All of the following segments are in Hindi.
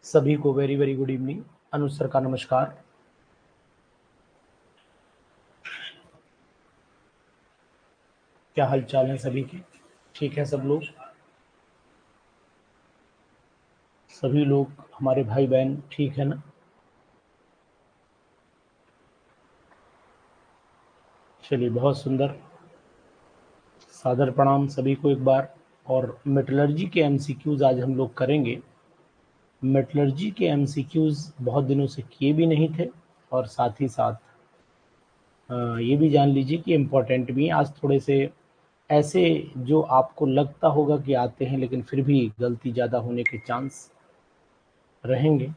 सभी को वेरी वेरी गुड इवनिंग। अनुज सर का नमस्कार। क्या हालचाल है सभी के? ठीक है सब लोग? सभी लोग हमारे भाई बहन ठीक है ना? चलिए, बहुत सुंदर। सादर प्रणाम सभी को एक बार। और मेटलर्जी के एमसीक्यूज आज हम लोग करेंगे। मेटलर्जी के एमसीक्यूज बहुत दिनों से किए भी नहीं थे, और साथ ही साथ ये भी जान लीजिए कि इम्पोर्टेंट भी हैं। आज थोड़े से ऐसे जो आपको लगता होगा कि आते हैं, लेकिन फिर भी गलती ज़्यादा होने के चांस रहेंगे,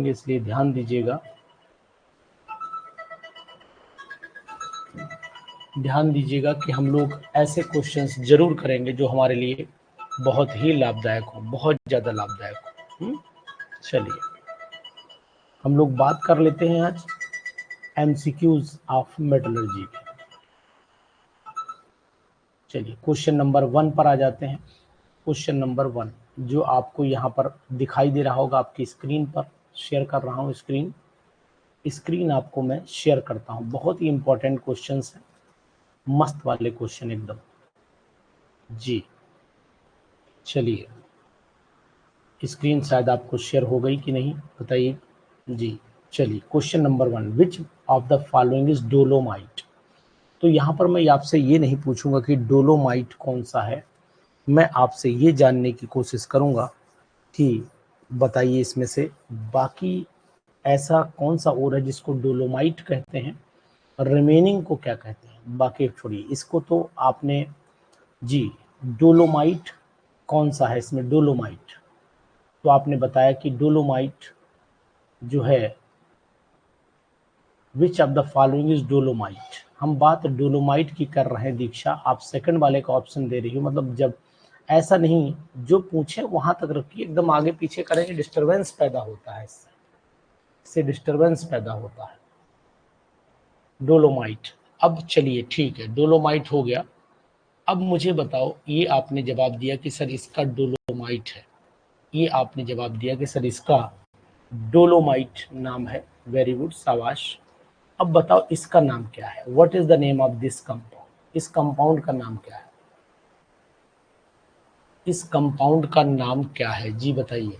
इसलिए ध्यान दीजिएगा। कि हम लोग ऐसे क्वेश्चंस जरूर करेंगे जो हमारे लिए बहुत ही लाभदायक हो, बहुत ज़्यादा लाभदायक हो। चलिए, हम लोग बात कर लेते हैं आज एमसीक्यूज ऑफ मेटलर्जी। चलिए, क्वेश्चन नंबर 1 पर आ जाते हैं। क्वेश्चन नंबर 1 जो आपको यहाँ पर दिखाई दे रहा होगा आपकी स्क्रीन पर, शेयर कर रहा हूँ स्क्रीन आपको मैं शेयर करता हूँ। बहुत ही इंपॉर्टेंट क्वेश्चंस हैं, मस्त वाले क्वेश्चन एकदम। जी चलिए, स्क्रीन शायद आपको शेयर हो गई कि नहीं बताइए। जी चलिए, question number 1, which of the following is dolomite. तो यहाँ पर मैं आपसे ये नहीं पूछूंगा कि डोलोमाइट कौन सा है, मैं आपसे ये जानने की कोशिश करूंगा कि बताइए इसमें से बाकी ऐसा कौन सा और है जिसको डोलोमाइट कहते हैं, रिमेनिंग को क्या कहते हैं। बाकी छोड़िए, इसको तो आपने जी डोलोमाइट कौन सा है इसमें डोलोमाइट, तो आपने बताया कि डोलोमाइट जो है, which of the following is dolomite. हम बात डोलोमाइट की कर रहे हैं दीक्षा, आप सेकंड वाले का ऑप्शन दे रही हो। मतलब जब ऐसा नहीं, जो पूछे वहां तक रखिए, एकदम आगे पीछे करेंगे डिस्टरबेंस पैदा होता है, इससे डिस्टरबेंस पैदा होता है। डोलोमाइट। अब चलिए ठीक है, डोलोमाइट हो गया। अब मुझे बताओ, ये आपने जवाब दिया कि सर इसका डोलोमाइट है, ये आपने जवाब दिया कि सर इसका डोलोमाइट नाम है। वेरी गुड, शाबाश। अब बताओ इसका नाम क्या है, what is the name of this compound. इस कंपाउंड का नाम क्या है, इस कंपाउंड का नाम क्या है, जी बताइए।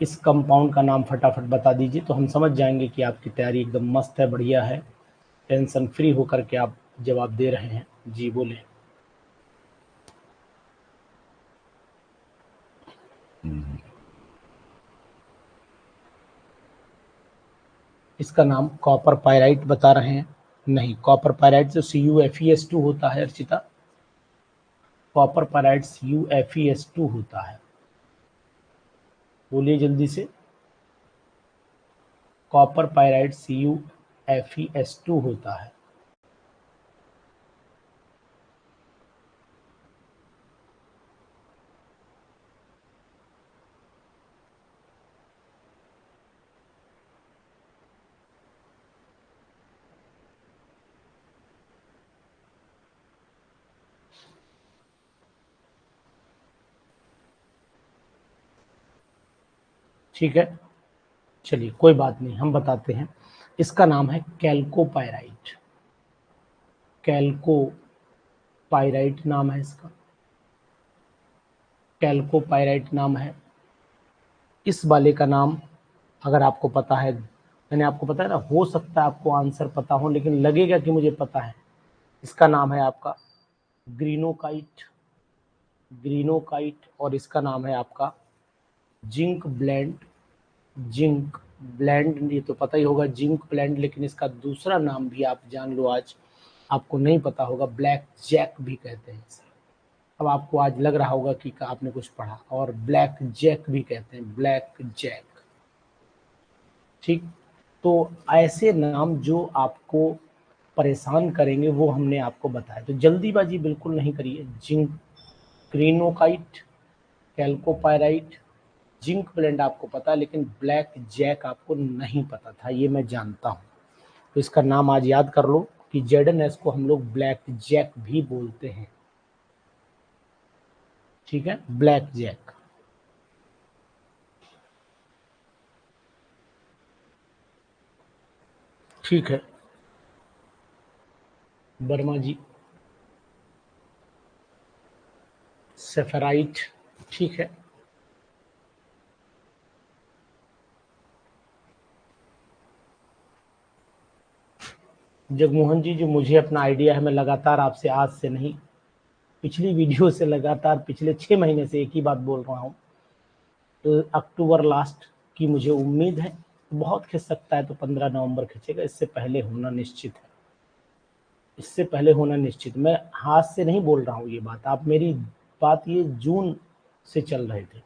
इस कंपाउंड का नाम फटाफट बता दीजिए, तो हम समझ जाएंगे कि आपकी तैयारी एकदम मस्त है, बढ़िया है, टेंशन फ्री होकर के आप जवाब दे रहे हैं। जी बोले। इसका नाम कॉपर पायराइट बता रहे हैं। नहीं, कॉपर पायराइट तो CuFeS2 होता है अर्चिता, कॉपर पायराइट CuFeS2 होता है। बोलिए जल्दी से। कॉपर पायराइट CuFeS2 होता है। ठीक है, चलिए कोई बात नहीं, हम बताते हैं। इसका नाम है कैल्कोपायराइट। कैल्कोपायराइट नाम है इसका, कैल्कोपायराइट नाम है। इस वाले का नाम अगर आपको पता है, मैंने आपको पता है ना, हो सकता है आपको आंसर पता हो, लेकिन लगेगा कि मुझे पता है। इसका नाम है आपका ग्रीनोकाइट, और इसका नाम है आपका जिंक ब्लेंड। जिंक ब्लेंड, ये तो पता ही होगा जिंक ब्लेंड, लेकिन इसका दूसरा नाम भी आप जान लो, आज आपको नहीं पता होगा, ब्लैक जैक भी कहते हैं इसे। अब आपको आज लग रहा होगा कि आपने कुछ पढ़ा, और ब्लैक जैक भी कहते हैं, ब्लैक जैक। ठीक, तो ऐसे नाम जो आपको परेशान करेंगे वो हमने आपको बताया, तो जल्दीबाजी बिल्कुल नहीं करिए। जिंक, ग्रीनोकाइट, कैल्कोपायराइट, जिंक ब्लेंड आपको पता है, लेकिन ब्लैक जैक आपको नहीं पता था, ये मैं जानता हूँ। तो इसका नाम आज याद कर लो कि ZnS को हम लोग ब्लैक जैक भी बोलते हैं। ठीक है, ब्लैक जैक। ठीक है वर्मा जी, सेफराइट। ठीक है, जगमोहन जी, जो मुझे अपना आइडिया है, मैं लगातार आपसे आज से नहीं, पिछली वीडियो से लगातार पिछले 6 महीने से एक ही बात बोल रहा हूँ। तो अक्टूबर लास्ट की मुझे उम्मीद है, बहुत खिंच सकता है तो 15 नवंबर खिंचेगा, इससे पहले होना निश्चित है, इससे पहले होना निश्चित। मैं हाथ से नहीं बोल रहा हूँ ये बात, आप मेरी बात ये जून से चल रहे थे।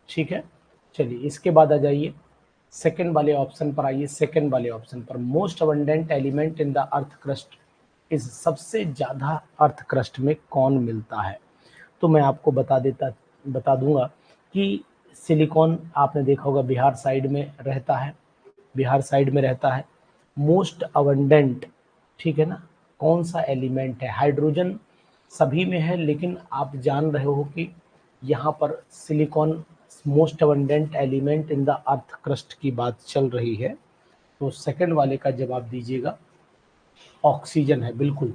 ठीक है, चलिए इसके बाद आ जाइए सेकंड वाले ऑप्शन पर। आइए सेकंड वाले ऑप्शन पर, most abundant element in the earth crust is, सबसे ज्यादा अर्थ क्रस्ट में कौन मिलता है? तो मैं आपको बता दूंगा कि सिलिकॉन, आपने देखा होगा बिहार साइड में रहता है, बिहार साइड में रहता है। मोस्ट अबंडेंट, ठीक है ना, कौन सा एलिमेंट है? हाइड्रोजन सभी में है, लेकिन आप जान रहे हो कि यहाँ पर silicon most abundant element in the earth crust की बात चल रही है। तो सेकंड वाले का जवाब दीजिएगा ऑक्सीजन है, बिल्कुल।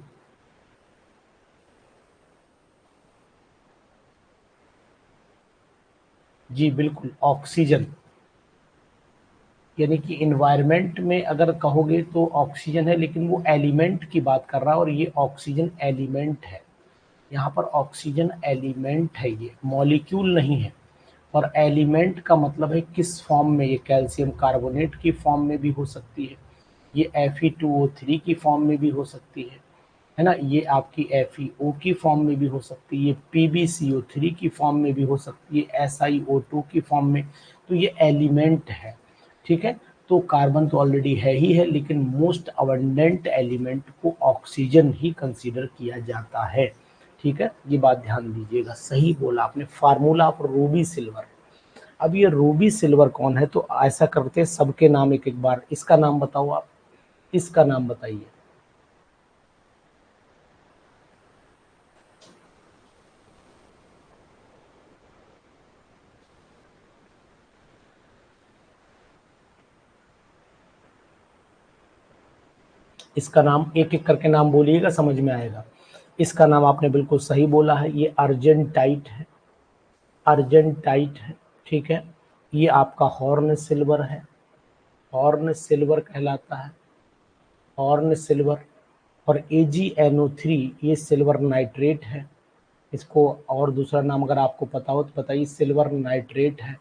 जी बिल्कुल, ऑक्सीजन, यानी कि इन्वायरमेंट में अगर कहोगे तो ऑक्सीजन है, लेकिन वो एलिमेंट की बात कर रहा है और ये ऑक्सीजन एलिमेंट है। यहाँ पर ऑक्सीजन एलिमेंट है, ये मॉलिक्यूल नहीं है। और एलिमेंट का मतलब है किस फॉर्म में, ये कैल्शियम कार्बोनेट की फॉर्म में भी हो सकती है, ये Fe2O3 की फॉर्म में भी हो सकती है ना, ये आपकी FeO की फॉर्म में भी हो सकती है, ये PbCO3 की फॉर्म में भी हो सकती है, SiO2 की फॉर्म में। तो ये एलिमेंट है, ठीक है। तो कार्बन तो ऑलरेडी है ही है, लेकिन मोस्ट अबंडेंट एलिमेंट को ऑक्सीजन ही कंसीडर किया जाता है। ठीक है, ये बात ध्यान दीजिएगा, सही बोला आपने, फार्मूला ऑफ रूबी सिल्वर। अब ये रूबी सिल्वर कौन है? तो ऐसा करते हैं सबके नाम एक एक बार, इसका नाम बताओ आप, इसका नाम बताइए। इसका नाम एक एक करके नाम बोलिएगा, समझ में आएगा। इसका नाम आपने बिल्कुल सही बोला है, ये अर्जेंटाइट है, अर्जेंटाइट है। ठीक है, ये आपका हॉर्न सिल्वर है, हॉर्न सिल्वर कहलाता है, हॉर्न सिल्वर। और AgNO3 ये सिल्वर नाइट्रेट है, इसको और दूसरा नाम अगर आपको पता हो तो बताइए, सिल्वर नाइट्रेट है।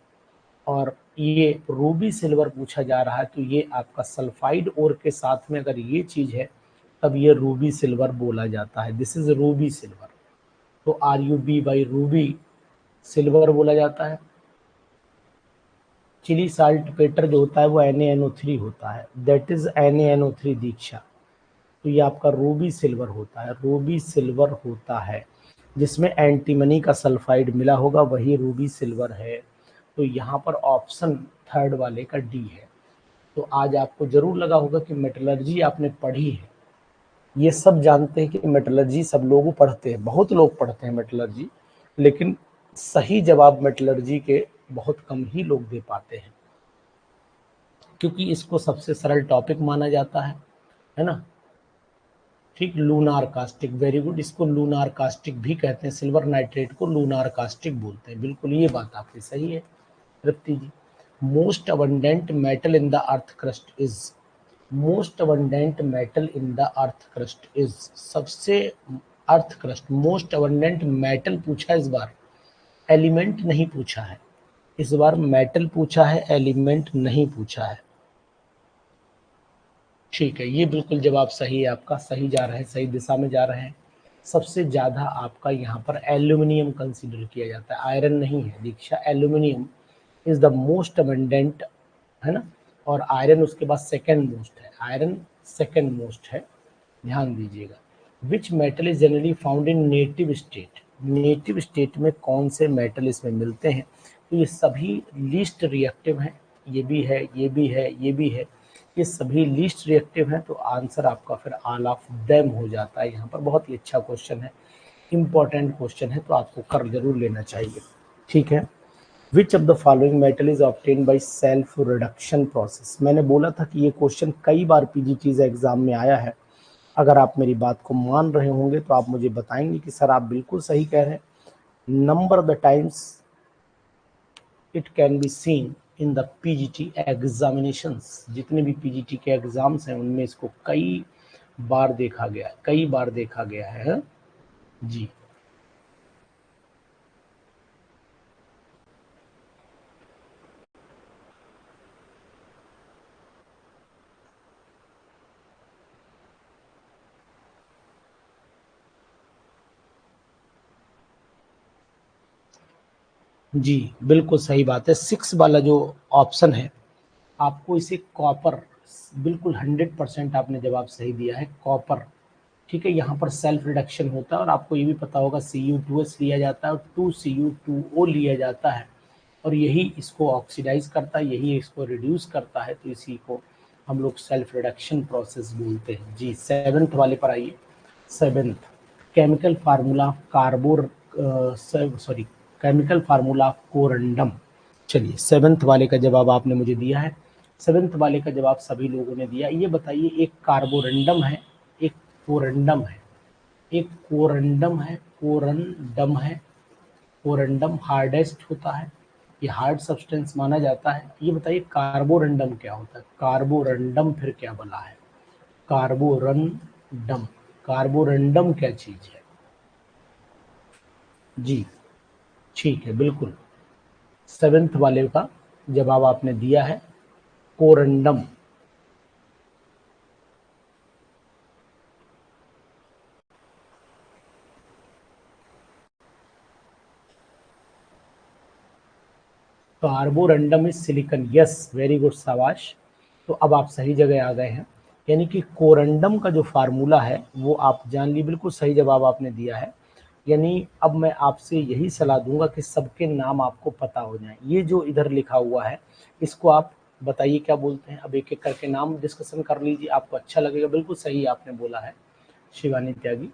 और ये रूबी सिल्वर पूछा जा रहा है, तो ये आपका सल्फाइड ओर के साथ में अगर ये चीज है तब ये रूबी सिल्वर बोला जाता है, दिस इज रूबी सिल्वर। तो RUBY रूबी सिल्वर बोला जाता है। चिली साल्ट पेटर जो होता है वो NaNO3 होता है, दैट इज NaNO3 दीक्षा। तो ये आपका रूबी सिल्वर होता है, रूबी सिल्वर होता है, जिसमें एंटीमनी का सल्फाइड मिला होगा, वही रूबी सिल्वर है। तो यहाँ पर ऑप्शन थर्ड वाले का डी है। तो आज आपको जरूर लगा होगा कि मेटलर्जी आपने पढ़ी है, ये सब जानते हैं कि मेटलर्जी सब लोग पढ़ते हैं, बहुत लोग पढ़ते हैं मेटलर्जी, लेकिन सही जवाब मेटलर्जी के बहुत कम ही लोग दे पाते हैं, क्योंकि इसको सबसे सरल टॉपिक माना जाता है ना। ठीक, लूनार कास्टिक, वेरी गुड, इसको लूनार कास्टिक भी कहते हैं, सिल्वर नाइट्रेट को लूनार कास्टिक बोलते हैं, बिल्कुल ये बात आपकी सही है Tripti ji. Most abundant metal in the earth crust is, most abundant metal in the earth crust is, सबसे earth crust most abundant metal पूछा इस बार, एलिमेंट नहीं पूछा है, इस बार मेटल पूछा है, एलिमेंट नहीं पूछा है। ठीक है, ये बिल्कुल जवाब सही है आपका, सही जा रहे हैं, सही दिशा में जा रहे हैं। सबसे ज़्यादा आपका यहाँ पर एल्यूमिनियम कंसीडर किया जाता है, आयरन नहीं है Diksha, aluminium is the most abundant, है ना। और आयरन उसके बाद सेकंड मोस्ट है, आयरन सेकंड मोस्ट है, ध्यान दीजिएगा। Which metal is generally found in native state, native state में कौन से मेटल इसमें मिलते हैं, तो ये सभी लीस्ट रिएक्टिव हैं, ये भी है, ये भी है, ये भी है, ये सभी लीस्ट रिएक्टिव हैं, तो आंसर आपका फिर ऑल ऑफ देम हो जाता है यहाँ पर। बहुत ही अच्छा क्वेश्चन है, इंपॉर्टेंट क्वेश्चन है, तो आपको कर जरूर लेना चाहिए। ठीक है, which of the following metal is obtain by self reduction process. मैंने बोला था कि ये क्वेश्चन कई बार पीजीटीज एग्जाम में आया है। अगर आप मेरी बात को मान रहे होंगे तो आप मुझे बताएंगे कि सर आप बिल्कुल सही कह रहे हैं। Number the times it can be seen in the PGT examinations. जितने भी पीजीटी के एग्जाम्स हैं उनमें इसको कई बार देखा गया है, कई बार देखा गया है जी। जी बिल्कुल सही बात है। 6 वाला जो ऑप्शन है, आपको इसे कॉपर, बिल्कुल 100% आपने जवाब सही दिया है, कॉपर। ठीक है, यहाँ पर सेल्फ रिडक्शन होता है और आपको ये भी पता होगा Cu2S लिया जाता है और 2Cu2O लिया जाता है और यही इसको ऑक्सीडाइज करता है, यही इसको रिड्यूस करता है, तो इसी को हम लोग सेल्फ रिडक्शन प्रोसेस बोलते हैं जी। 7th वाले पर आइए। 7th, केमिकल फार्मूला कार्बोर सॉरी केमिकल फार्मूला कोरंडम। चलिए 7th वाले का जवाब आपने मुझे दिया है, 7th वाले का जवाब सभी लोगों ने दिया। ये बताइए, एक कार्बोरंडम है, एक कोरंडम है, एक कोरंडम है, कोरंडम है। कोरंडम हार्डेस्ट होता है, ये हार्ड सब्सटेंस माना जाता है। ये बताइए कार्बोरंडम क्या होता है, कार्बोरंडम फिर क्या बना है, कार्बोरंडम, कार्बोरंडम क्या चीज है जी। ठीक है, बिल्कुल 7th वाले का जवाब आपने दिया है, corundum. Carborundum is silicon, yes very good, शाबाश। तो अब आप सही जगह आ गए हैं, यानी कि कोरंडम का जो फार्मूला है वो आप जान ली, बिल्कुल सही जवाब आपने दिया है। यानी अब मैं आपसे यही सलाह दूंगा कि सबके नाम आपको पता हो जाए। ये जो इधर लिखा हुआ है इसको आप बताइए क्या बोलते हैं, अब एक एक करके नाम डिस्कशन कर लीजिए, आपको अच्छा लगेगा। बिल्कुल सही आपने बोला है शिवानी त्यागी,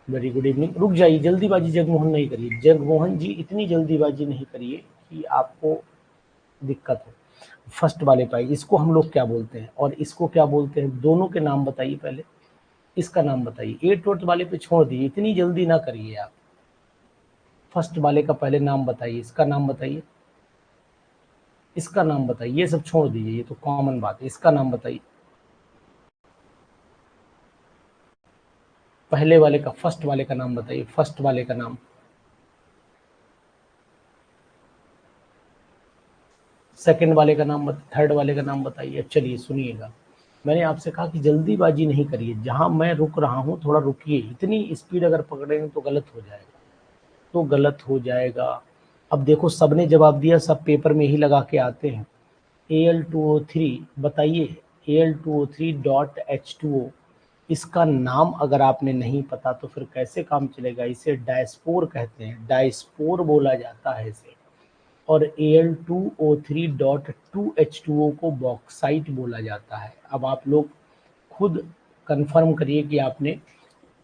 वेरी गुड इवनिंग। रुक जाइए, जल्दीबाजी जगमोहन नहीं करिए, जगमोहन जी इतनी जल्दीबाजी नहीं करिए कि आपको दिक्कत हो। फर्स्ट वाले पाई, इसको हम लोग क्या बोलते हैं और इसको क्या बोलते हैं, दोनों के नाम बताइए पहले, इसका नाम बताइए। 8 वाले पे छोड़ दीजिए, इतनी जल्दी ना करिए आप। फर्स्ट वाले का पहले नाम बताइए, इसका नाम बताइए, इसका नाम बताइए, ये सब छोड़ दीजिए, ये तो कॉमन बात है। इसका नाम बताइए, पहले वाले का, फर्स्ट वाले का नाम बताइए, फर्स्ट वाले का नाम। सेकंड वाले का नाम थर्ड वाले का नाम बताइए। चलिए सुनिएगा, मैंने आपसे कहा कि जल्दीबाजी नहीं करिए, जहां मैं रुक रहा हूं थोड़ा रुकिए, इतनी स्पीड अगर पकड़ेंगे तो गलत हो जाएगा, तो गलत हो जाएगा। अब देखो सबने जवाब दिया, सब पेपर में ही लगा के आते हैं। Al2O3 बताइए, Al2O3.H2O, इसका नाम अगर आपने नहीं पता तो फिर कैसे काम चलेगा। इसे डायस्पोर कहते हैं, डायस्पोर बोला जाता है इसे। और Al2O3.2H2O को बॉक्साइट बोला जाता है। अब आप लोग खुद कंफर्म करिए कि आपने,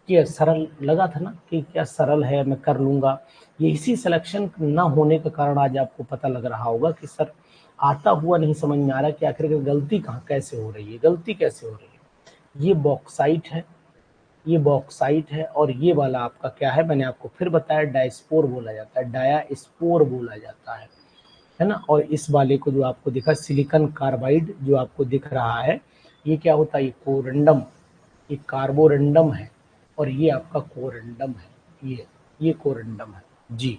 कि सरल लगा था ना, कि क्या सरल है, मैं कर लूंगा। ये इसी सिलेक्शन ना होने के कारण आज आपको पता लग रहा होगा कि सर आता हुआ नहीं समझ में आ रहा कि आखिर गलती कहाँ कैसे हो रही है, गलती कैसे हो रही है। ये बॉक्साइट है, ये बॉक्साइट है, और ये वाला आपका क्या है, मैंने आपको फिर बताया डायस्पोर बोला जाता है, डायास्पोर बोला जाता है ना। और इस वाले को जो आपको दिखा सिलिकॉन कार्बाइड जो आपको दिख रहा है, ये क्या होता है, ये कोरंडम, ये कार्बोरंडम है और ये आपका कोरंडम है, ये कोरंडम है जी।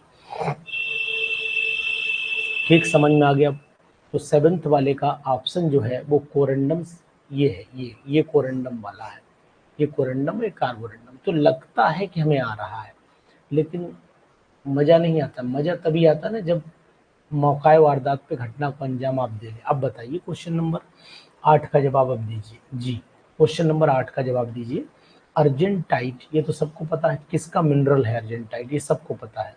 ठीक समझ में आ गया। तो 7th वाले का ऑप्शन जो है वो कोरंडम, ये है, ये कोरंडम वाला है, ये कोरंडम, ये कार्बोरंडम। तो लगता है कि हमें आ रहा है, लेकिन मजा नहीं आता। मजा तभी आता ना जब मौका वारदात पे घटना को अंजाम आप दे लें। अब बताइए क्वेश्चन नंबर 8 का जवाब अब दीजिए जी, क्वेश्चन नंबर 8 का जवाब दीजिए। अर्जेंटाइट, ये तो सबको पता है किसका मिनरल है अर्जेंटाइट, ये सबको पता है।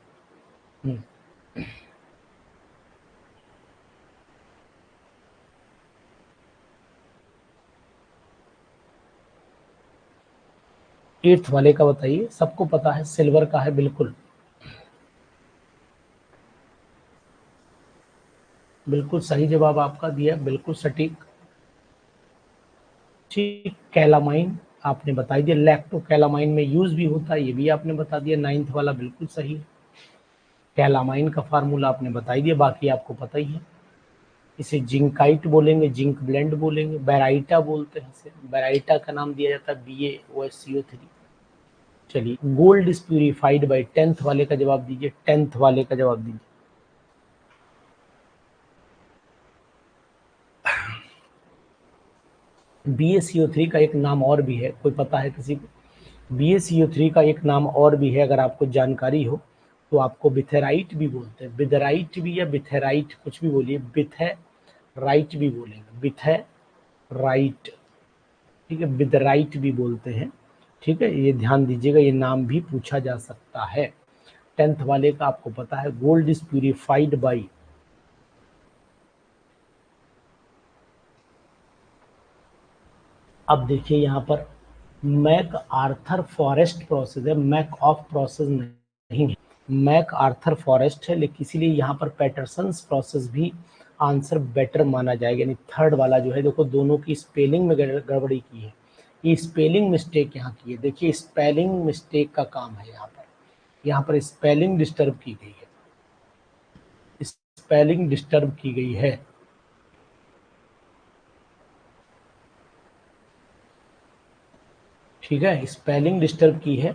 8th वाले का बताइए, सबको पता है सिल्वर का है, बिल्कुल बिल्कुल सही जवाब आपका दिया, बिल्कुल सटीक। ठीक, कैलामाइन आपने बता दिया, लैक्टो कैलामाइन में यूज भी होता है, ये भी आपने बता दिया। 9th वाला बिल्कुल सही है। कैलामाइन का फार्मूला आपने बता ही दिया, बाकी आपको पता ही है। इसे जिंकाइट बोलेंगे, जिंक ब्लेंड बोलेंगे, बैराइटा बोलते हैं इसे, बैराइटा का नाम दिया जाता है BaOSCO3। चलिए, gold is purified bye, 10th वाले का जवाब दीजिए, 10th वाले का जवाब दीजिए। BaCO3 का एक नाम और भी है, कोई पता है किसी को? BaCO3 का एक नाम और भी है, अगर आपको जानकारी हो तो। आपको बिथेराइट भी बोलते हैं, बिथेराइट भी या बिथेराइट कुछ भी बोलिए, बिथेराइट भी बोलेंगे, बिथेराइट, ठीक है, बिथेराइट भी बोलते हैं, ठीक है, ये ध्यान दीजिएगा, ये नाम भी पूछा जा सकता है। 10th वाले का आपको पता है, गोल्ड इज प्यूरिफाइड बाई। अब देखिए यहाँ पर मैक आर्थर फॉरेस्ट प्रोसेस है, मैक ऑफ प्रोसेस नहीं है, मैक आर्थर फॉरेस्ट है, लेकिन इसीलिए यहाँ पर पैटरसन्स प्रोसेस भी आंसर बेटर माना जाएगा। यानी 3rd वाला जो है, देखो दोनों की स्पेलिंग में गड़बड़ी की है, ये स्पेलिंग मिस्टेक यहाँ की है। देखिए स्पेलिंग मिस्टेक का काम है यहाँ पर स्पेलिंग डिस्टर्ब की गई है, स्पेलिंग डिस्टर्ब की गई है। ठीक है, स्पेलिंग डिस्टर्ब की है।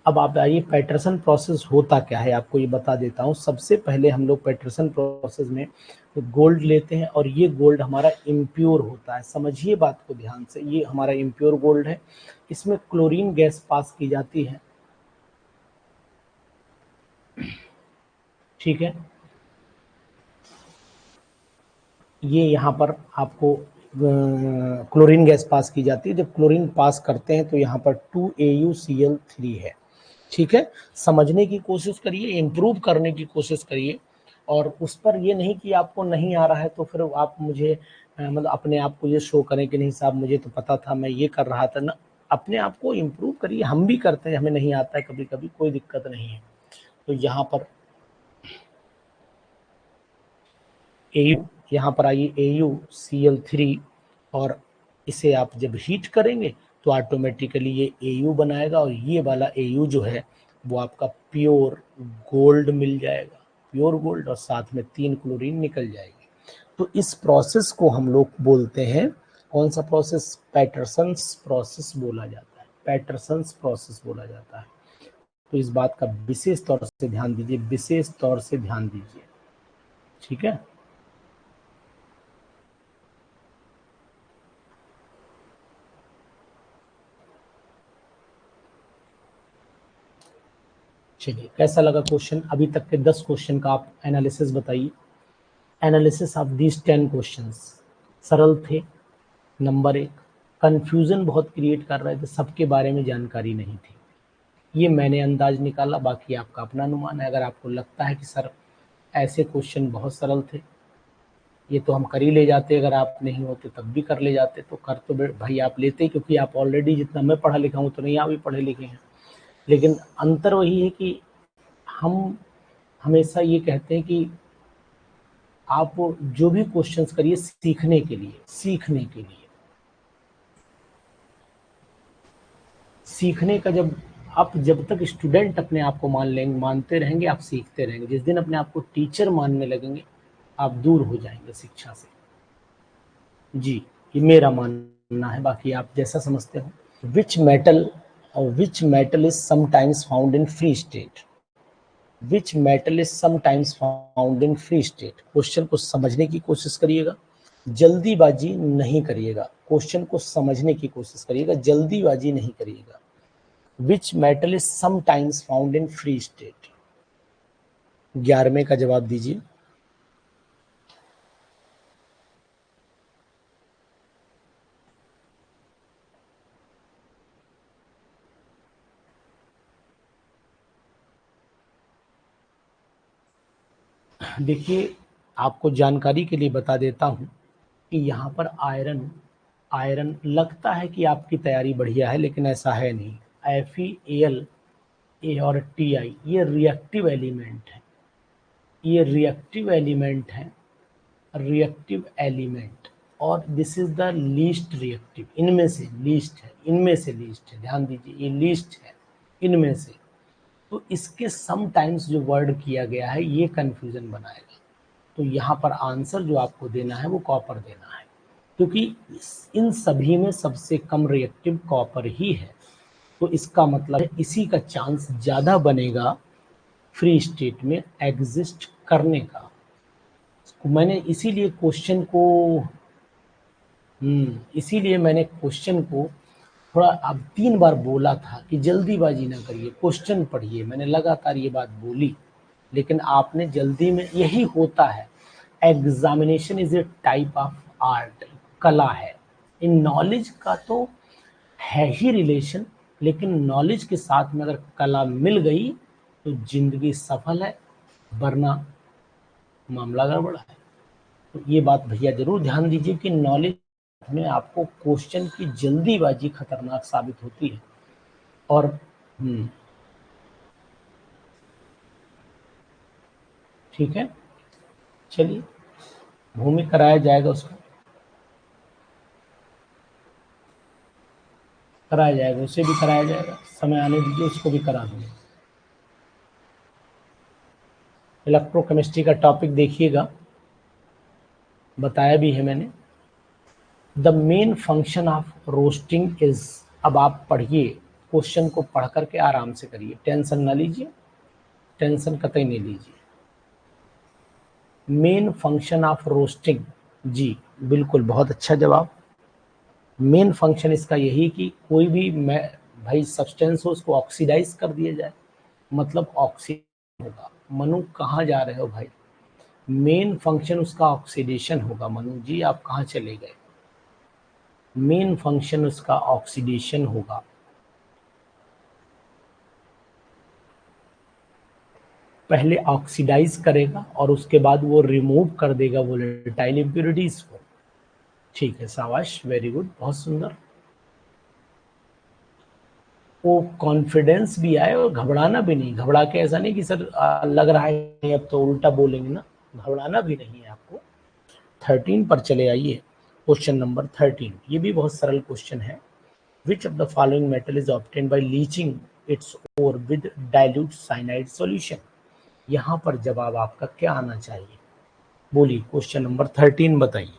अब आप आइए, पैटरसन प्रोसेस होता क्या है आपको ये बता देता हूँ। सबसे पहले हम लोग पैटरसन प्रोसेस में गोल्ड लेते हैं, और ये गोल्ड हमारा इम्प्योर होता है, समझिए बात को ध्यान से, ये हमारा इम्प्योर गोल्ड है, इसमें क्लोरीन गैस पास की जाती है, ठीक है। ये यहाँ पर आपको क्लोरीन गैस पास की जाती है, जब क्लोरीन पास करते हैं तो यहाँ पर 2AuCl3 है, ठीक है। समझने की कोशिश करिए, इम्प्रूव करने की कोशिश करिए, और उस पर ये नहीं कि आपको नहीं आ रहा है तो फिर आप मुझे मतलब अपने आप को ये शो करें कि नहीं साहब मुझे तो पता था, मैं ये कर रहा था ना। अपने आप को इम्प्रूव करिए, हम भी करते हैं, हमें नहीं आता है कभी कभी, कोई दिक्कत नहीं है। तो यहाँ पर AU, यहाँ पर आइए AuCl3, और इसे आप जब हीट करेंगे तो ऑटोमेटिकली ये AU बनाएगा, और ये वाला AU जो है वो आपका प्योर गोल्ड मिल जाएगा, प्योर गोल्ड, और साथ में 3 क्लोरीन निकल जाएगी। तो इस प्रोसेस को हम लोग बोलते हैं, कौन सा प्रोसेस? पैटरसन्स प्रोसेस बोला जाता है, पैटरसन्स प्रोसेस बोला जाता है। तो इस बात का विशेष तौर से ध्यान दीजिए, विशेष तौर से ध्यान दीजिए, ठीक है। चलिए, कैसा लगा क्वेश्चन? अभी तक के 10 क्वेश्चन का आप एनालिसिस बताइए। एनालिसिस ऑफ दीज 10 क्वेश्चंस सरल थे। नंबर 1, कंफ्यूजन बहुत क्रिएट कर रहे थे, सबके बारे में जानकारी नहीं थी, ये मैंने अंदाज निकाला, बाकी आपका अपना अनुमान है। अगर आपको लगता है कि सर ऐसे क्वेश्चन बहुत सरल थे, ये तो हम कर ही ले जाते, अगर आप नहीं होते तब भी कर ले जाते, तो कर तो भाई आप लेते, क्योंकि आप ऑलरेडी जितना मैं पढ़ा लिखा हूँ तो नहीं आप भी पढ़े लिखे हैं। लेकिन अंतर वही है कि हम हमेशा ये कहते हैं कि आप जो भी क्वेश्चंस करिए सीखने के लिए, सीखने के लिए, सीखने का जब आप जब तक स्टूडेंट अपने आप को मान लेंगे, मानते रहेंगे, आप सीखते रहेंगे। जिस दिन अपने आप को टीचर मानने लगेंगे, आप दूर हो जाएंगे शिक्षा से। जी, ये मेरा मानना है, बाकी आप जैसा समझते हो। विच metal is sometimes found in free state? Which metal is sometimes found in free state? Question को समझने की कोशिश करिएगा, जल्दीबाजी नहीं करिएगा, क्वेश्चन को समझने की कोशिश करिएगा, जल्दीबाजी नहीं करिएगा। Which metal is sometimes found in free state? 11वें का जवाब दीजिए। देखिए, आपको जानकारी के लिए बता देता हूँ कि यहाँ पर आयरन आयरन लगता है कि आपकी तैयारी बढ़िया है, लेकिन ऐसा है नहीं। FeAl ए और Ti ये रिएक्टिव एलिमेंट है, ये रिएक्टिव एलिमेंट है, रिएक्टिव एलिमेंट, और this is the least reactive, इनमें से लीस्ट है, इनमें से लीस्ट है, ध्यान दीजिए ये लीस्ट है इनमें से। तो इसके समटाइम्स जो वर्ड किया गया है ये कंफ्यूजन बनाएगा। तो यहाँ पर आंसर जो आपको देना है वो कॉपर देना है, क्योंकि इन सभी में सबसे कम रिएक्टिव कॉपर ही है। तो इसका मतलब है इसी का चांस ज़्यादा बनेगा फ्री स्टेट में एग्जिस्ट करने का। मैंने इसीलिए मैंने क्वेश्चन को थोड़ा अब 3 बार बोला था कि जल्दीबाजी ना करिए, क्वेश्चन पढ़िए। मैंने लगातार ये बात बोली, लेकिन आपने जल्दी में, यही होता है। Examination is a type of art, कला है। इन नॉलेज का तो है ही रिलेशन, लेकिन नॉलेज के साथ में अगर कला मिल गई तो जिंदगी सफल है, वरना मामला गड़बड़ है। तो ये बात भैया जरूर ध्यान दीजिए कि नॉलेज में आपको क्वेश्चन की जल्दीबाजी खतरनाक साबित होती है। और ठीक है, चलिए भूमि कराया जाएगा, उसको कराया जाएगा, उसे भी कराया जाएगा, समय आने दीजिए, उसको भी करा दूंगा। इलेक्ट्रोकेमिस्ट्री का टॉपिक देखिएगा, बताया भी है मैंने। The main function of roasting is, अब आप पढ़िए, क्वेश्चन को पढ़ करके आराम से करिए, टेंशन ना लीजिए, टेंशन कतई नहीं लीजिए। मेन फंक्शन ऑफ रोस्टिंग, जी बिल्कुल, बहुत अच्छा जवाब। मेन फंक्शन इसका यही कि कोई भी भाई सब्सटेंस हो उसको ऑक्सीडाइज कर दिया जाए, मतलब ऑक्सीडेशन होगा। मनु कहाँ जा रहे हो भाई? मेन फंक्शन उसका ऑक्सीडेशन होगा। मनु जी आप कहाँ चले गए? मेन फंक्शन उसका ऑक्सीडेशन होगा। पहले ऑक्सीडाइज करेगा और उसके बाद वो रिमूव कर देगा वोलेटाइल इम्प्योरिटीज को। ठीक है, शाबाश, वेरी गुड, बहुत सुंदर। वो कॉन्फिडेंस भी आए और घबराना भी नहीं। घबरा के ऐसा नहीं कि सर लग रहा है अब तो उल्टा बोलेंगे ना, घबराना भी नहीं है आपको। 13 पर चले आइए, क्वेश्चन नंबर 13, ये भी बहुत सरल क्वेश्चन है। Which of the following metal is obtained by leaching its ore with dilute cyanide solution? यहाँ पर जवाब आपका क्या आना चाहिए? बोलिए, क्वेश्चन नंबर 13 बताइए।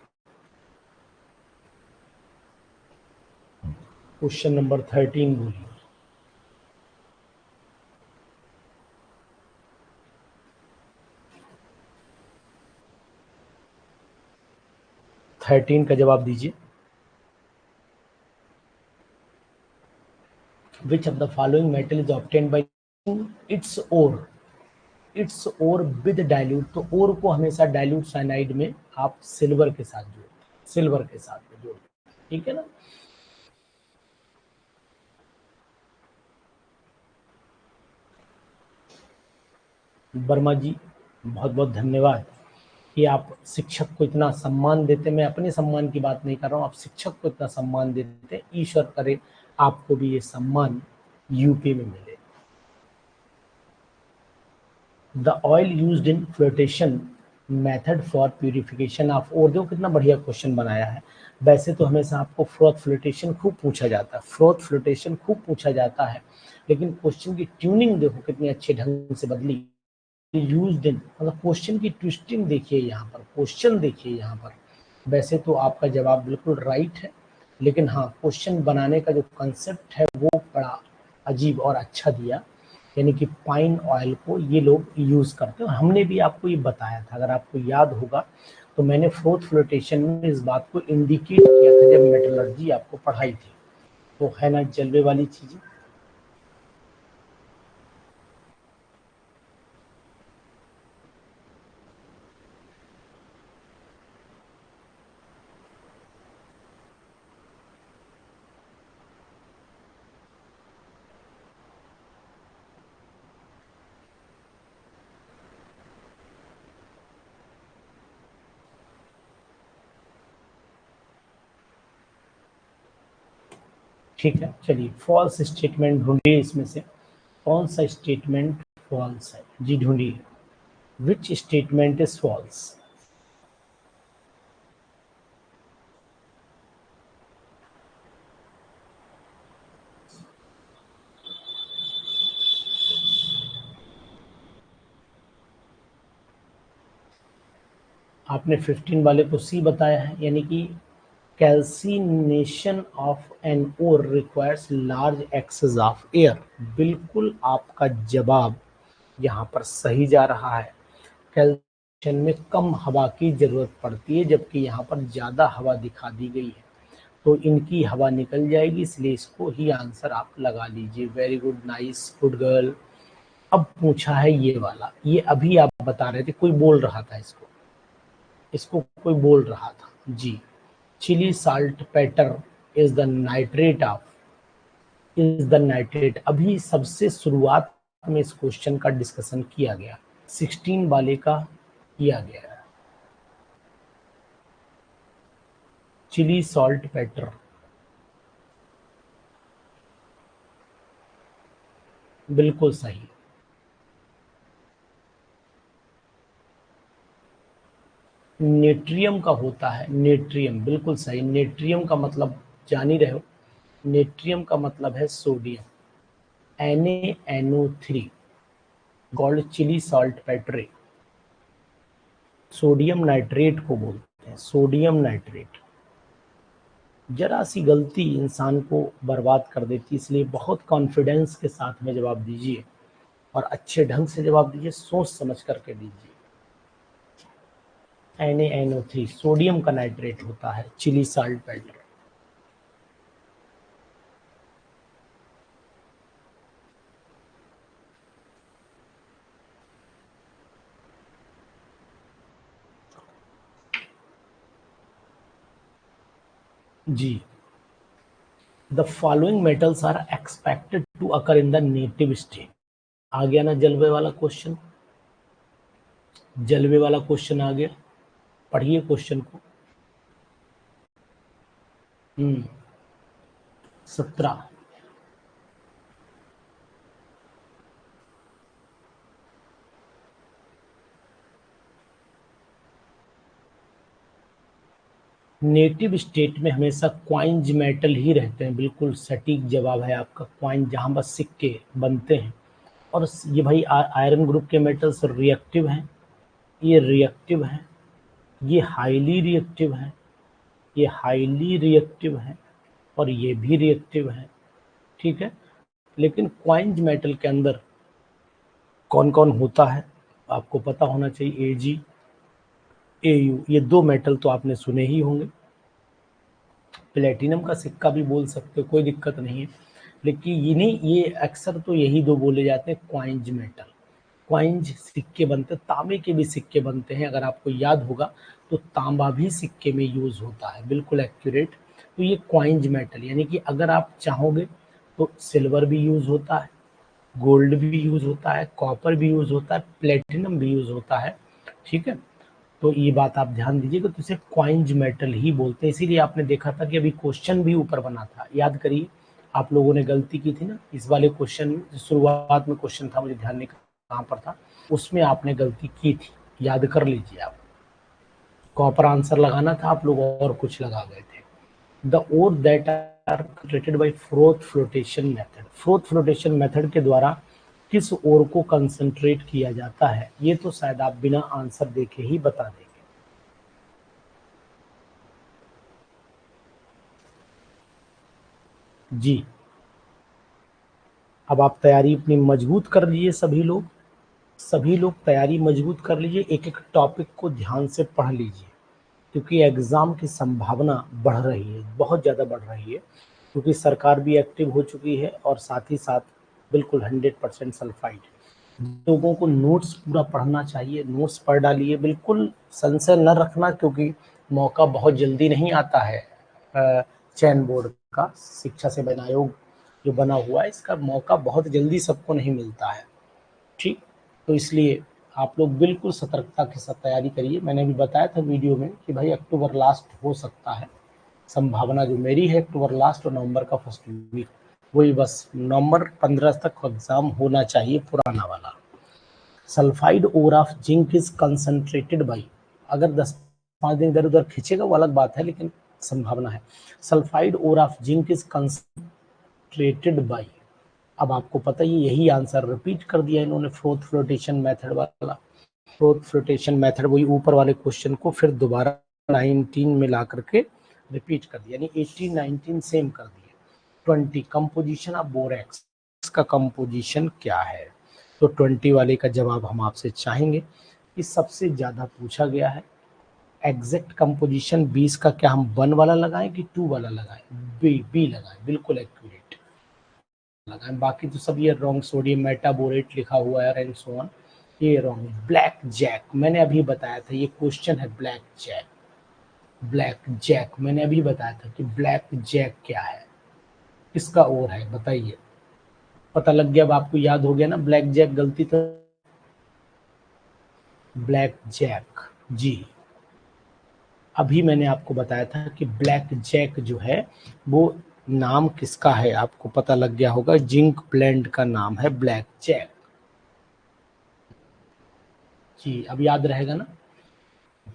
क्वेश्चन नंबर 13 बोलिए। 13 का जवाब दीजिए। Which of the following metal is obtained by its ore with dilute, तो ओर को हमेशा डाइल्यूट साइनाइड में आप सिल्वर के साथ जोड़ते हैं, सिल्वर के साथ में जोड़ते हैं, ठीक है ना? वर्मा जी बहुत बहुत धन्यवाद कि आप शिक्षक को इतना सम्मान देते। मैं अपने सम्मान की बात नहीं कर रहा हूँ, आप शिक्षक को इतना सम्मान देते। ईश्वर करे आपको भी ये सम्मान यूपी में मिले। The oil used in flotation method for purification of ore, देखो कितना बढ़िया क्वेश्चन बनाया है। वैसे तो हमेशा आपको फ्रोथ फ्लोटेशन खूब पूछा जाता है, फ्रोथ फ्लोटेशन खूब पूछा जाता है, लेकिन क्वेश्चन की ट्यूनिंग देखो कितनी अच्छे ढंग से बदली। यूज्ड इन, मतलब क्वेश्चन की ट्विस्टिंग देखिए यहाँ पर, क्वेश्चन देखिए यहाँ पर। वैसे तो आपका जवाब बिल्कुल राइट है, लेकिन हाँ, क्वेश्चन बनाने का जो कंसेप्ट है वो बड़ा अजीब और अच्छा दिया। यानी कि पाइन ऑयल को ये लोग यूज करते हैं, हमने भी आपको ये बताया था, अगर आपको याद होगा तो मैंने फोर्थ फ्लोटेशन में इस बात को इंडिकेट किया था जब मेटलर्जी आपको पढ़ाई थी। तो है ना जलवे वाली चीजें। ठीक है, चलिए फॉल्स स्टेटमेंट ढूंढिए, इसमें से कौन सा स्टेटमेंट फॉल्स है जी, ढूंढिए विच स्टेटमेंट इज फॉल्स। आपने 15 वाले को सी बताया है, यानी कि calcination of an ore requires large excess of air. बिल्कुल आपका जवाब यहाँ पर सही जा रहा है। कैल्सिनेशन में कम हवा की जरूरत पड़ती है, जबकि यहाँ पर ज्यादा हवा दिखा दी गई है, तो इनकी हवा निकल जाएगी, इसलिए इसको ही आंसर आप लगा लीजिए। Very good, nice, good girl. अब पूछा है ये वाला, ये अभी आप बता रहे थे, कोई बोल रहा था इसको, इसको कोई बोल रहा था जी। Chile saltpetre is the nitrate of, is the nitrate, अभी सबसे शुरुआत में इस क्वेश्चन का डिस्कशन किया गया, 16 वाले का किया गया। चिली सॉल्ट पेटर, बिल्कुल सही। नेट्रियम का होता है, नेट्रियम, बिल्कुल सही। नेट्रियम का मतलब जान ही रहे हो, नेट्रियम का मतलब है sodium, NaNO3 called Chile saltpetre. Sodium nitrate को बोलते हैं, सोडियम नाइट्रेट। जरा सी गलती इंसान को बर्बाद कर देती, इसलिए बहुत कॉन्फिडेंस के साथ में जवाब दीजिए और अच्छे ढंग से जवाब दीजिए, सोच समझ करके दीजिए। NaNO3 सोडियम का नाइट्रेट होता है, चिली सॉल्ट पेट्रे। जी, the following metals are expected to occur in the native state. आ गया ना जलवे वाला क्वेश्चन, जलवे वाला क्वेश्चन आ गया, पढ़िए क्वेश्चन को। 17, नेटिव स्टेट में हमेशा क्वाइंज मेटल ही रहते हैं, बिल्कुल सटीक जवाब है आपका, क्वाइंज, जहां बस सिक्के बनते हैं। और ये भाई आयरन ग्रुप के मेटल्स रिएक्टिव हैं, ये रिएक्टिव हैं, ये हाईली रिएक्टिव हैं, ये हाईली रिएक्टिव हैं, और ये भी रिएक्टिव हैं, ठीक है। लेकिन क्वाइंज मेटल के अंदर कौन कौन होता है आपको पता होना चाहिए। Ag, Au, ये दो मेटल तो आपने सुने ही होंगे। प्लेटिनम का सिक्का भी बोल सकते हो, कोई दिक्कत नहीं है, लेकिन ये नहीं, ये अक्सर तो यही दो बोले जाते हैं, क्वाइंज मेटल। क्वाइंज सिक्के बनते, तांबे के भी सिक्के बनते हैं, अगर आपको याद होगा तो तांबा भी सिक्के में यूज होता है, बिल्कुल एक्यूरेट। तो ये क्वाइंज मेटल, यानी कि अगर आप चाहोगे तो सिल्वर भी यूज होता है, गोल्ड भी यूज होता है, कॉपर भी यूज होता है, प्लेटिनम भी यूज होता है, ठीक है। तो ये बात आप ध्यान दीजिएगा, तो इसे क्वाइंज मेटल ही बोलते हैं। इसीलिए आपने देखा था कि अभी क्वेश्चन भी ऊपर बना था, याद करिए, आप लोगों ने गलती की थी ना इस वाले क्वेश्चन में, शुरुआत में क्वेश्चन था, मुझे ध्यान नहीं कहाँ पर था, उसमें आपने गलती की थी, याद कर लीजिए आप। कॉपर आंसर लगाना था, आप लोग और कुछ लगा गए थे। The ore that are concentrated by froth flotation method, froth flotation method के द्वारा किस ओर को कंसंट्रेट किया जाता है, ये तो शायद आप बिना आंसर देखे ही बता देंगे। जी, अब आप तैयारी अपनी मजबूत कर लीजिए, सभी लोग तैयारी मजबूत कर लीजिए, एक एक टॉपिक को ध्यान से पढ़ लीजिए, क्योंकि एग्जाम की संभावना बढ़ रही है, बहुत ज़्यादा बढ़ रही है, क्योंकि सरकार भी एक्टिव हो चुकी है, और साथ ही साथ बिल्कुल 100% सल्फाइड। लोगों को नोट्स पूरा पढ़ना चाहिए, नोट्स पढ़ डालिए, बिल्कुल संशय न रखना, क्योंकि मौका बहुत जल्दी नहीं आता है। चयन बोर्ड का, शिक्षा सेवा आयोग जो बना हुआ है, इसका मौका बहुत जल्दी सबको नहीं मिलता है, ठीक। तो इसलिए आप लोग बिल्कुल सतर्कता के साथ तैयारी करिए। मैंने भी बताया था वीडियो में कि भाई अक्टूबर लास्ट हो सकता है, संभावना जो मेरी है अक्टूबर लास्ट और नवंबर का फर्स्ट वीक, वही बस नवंबर 15 तक एग्जाम होना चाहिए पुराना वाला। Sulphide ore of zinc is concentrated by, अगर 10-5 दिन इधर उधर खींचेगा वो अलग बात है, लेकिन संभावना है। Sulphide ore of zinc is concentrated by, अब आपको पता ही यही आंसर रिपीट कर दिया इन्होंने, फोर्थ फ्लोटेशन मेथड वाला। फोर्थ फ्लोटेशन मेथड वही ऊपर वाले क्वेश्चन को फिर दोबारा 19 में ला करके रिपीट कर दिया, यानी 18 19 सेम कर दिए। 20 कंपोजिशन ऑफ बोरेक्स, इसका कंपोजिशन क्या है, तो 20 वाले का जवाब हम आपसे चाहेंगे कि सबसे ज्यादा पूछा गया है। एग्जैक्ट कंपोजिशन 20 का क्या हम 1 वाला लगाएं कि 2 वाला लगाएं? बी लगाएं, बिल्कुल एक्यूरेट लगाएं। बाकी तो सब ये रॉन्ग, सोडियम मेटाबोरेट लिखा हुआ है एंड सो ऑन, ये रॉन्ग। ब्लैक जैक मैंने अभी बताया था, ये क्वेश्चन है ब्लैक जैक। ब्लैक जैक मैंने अभी बताया था कि ब्लैक जैक क्या है, किसका ओर है बताइए। पता लग गया, अब आपको याद हो गया ना ब्लैक जैक, गलती तो ब्लैक जैक जी। अभी मैंने आपको बताया था कि ब्लैक जैक जो है वो नाम किसका है, आपको पता लग गया होगा, जिंक ब्लेंड का नाम है ब्लैक जैक जी, अब याद रहेगा ना।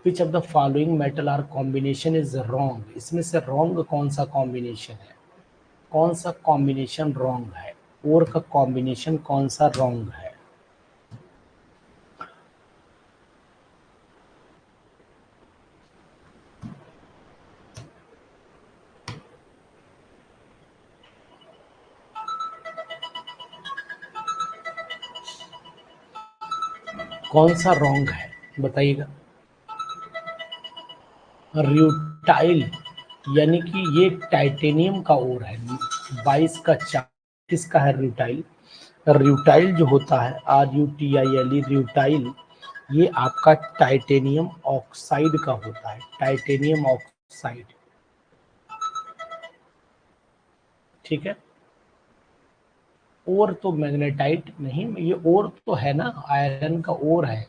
Which of the following metal ore combination is wrong, इसमें से रॉन्ग कौन सा कॉम्बिनेशन है, कौन सा कॉम्बिनेशन रॉन्ग है, और का कॉम्बिनेशन कौन सा रॉन्ग है। कौन सा रॉन्ग है बताइएगा। रूटाइल, यानी कि ये टाइटेनियम का ओर है। 22 का 4 किसका है, रूटाइल। रूटाइल जो होता है RUTILE, रूटाइल, ये आपका टाइटेनियम ऑक्साइड का होता है, टाइटेनियम ऑक्साइड, ठीक है। ओर तो मैग्नेटाइट नहीं, ये ओर तो है ना, आयरन का ओर है,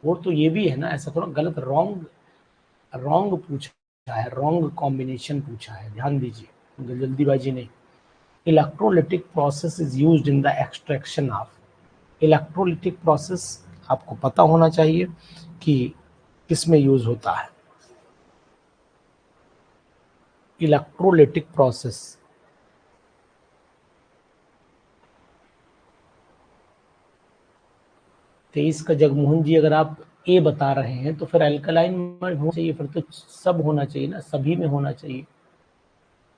ओर तो ये भी है ना, ऐसा थोड़ा गलत रॉन्ग रॉन्ग पूछा है, रॉन्ग कॉम्बिनेशन पूछा है, ध्यान दीजिए, जल्दीबाजी नहीं। Electrolytic process is used in the extraction of, electrolytic process आपको पता होना चाहिए कि किसमें यूज होता है। इलेक्ट्रोलिटिक प्रोसेस, तेईस का जगमोहन जी, अगर आप ए बता रहे हैं तो फिर अल्कलाइन में होना चाहिए, फिर तो सब होना चाहिए ना, सभी में होना चाहिए।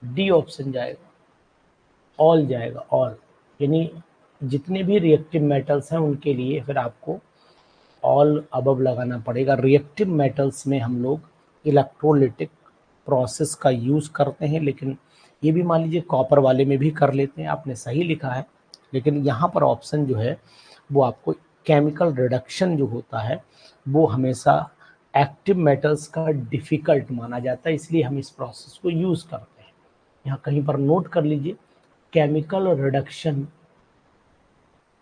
डी ऑप्शन जाएगा, ऑल जाएगा, ऑल, यानी जितने भी रिएक्टिव मेटल्स हैं उनके लिए फिर आपको ऑल अबव लगाना पड़ेगा। रिएक्टिव मेटल्स में हम लोग इलेक्ट्रोलिटिक प्रोसेस का यूज करते हैं, लेकिन ये भी मान लीजिए कॉपर वाले में भी कर लेते हैं, आपने सही लिखा है, लेकिन यहाँ पर ऑप्शन जो है वो आपको केमिकल रिडक्शन जो होता है वो हमेशा एक्टिव मेटल्स का डिफिकल्ट माना जाता है, इसलिए हम इस प्रोसेस को यूज करते हैं। यहाँ कहीं पर नोट कर लीजिए, chemical reduction,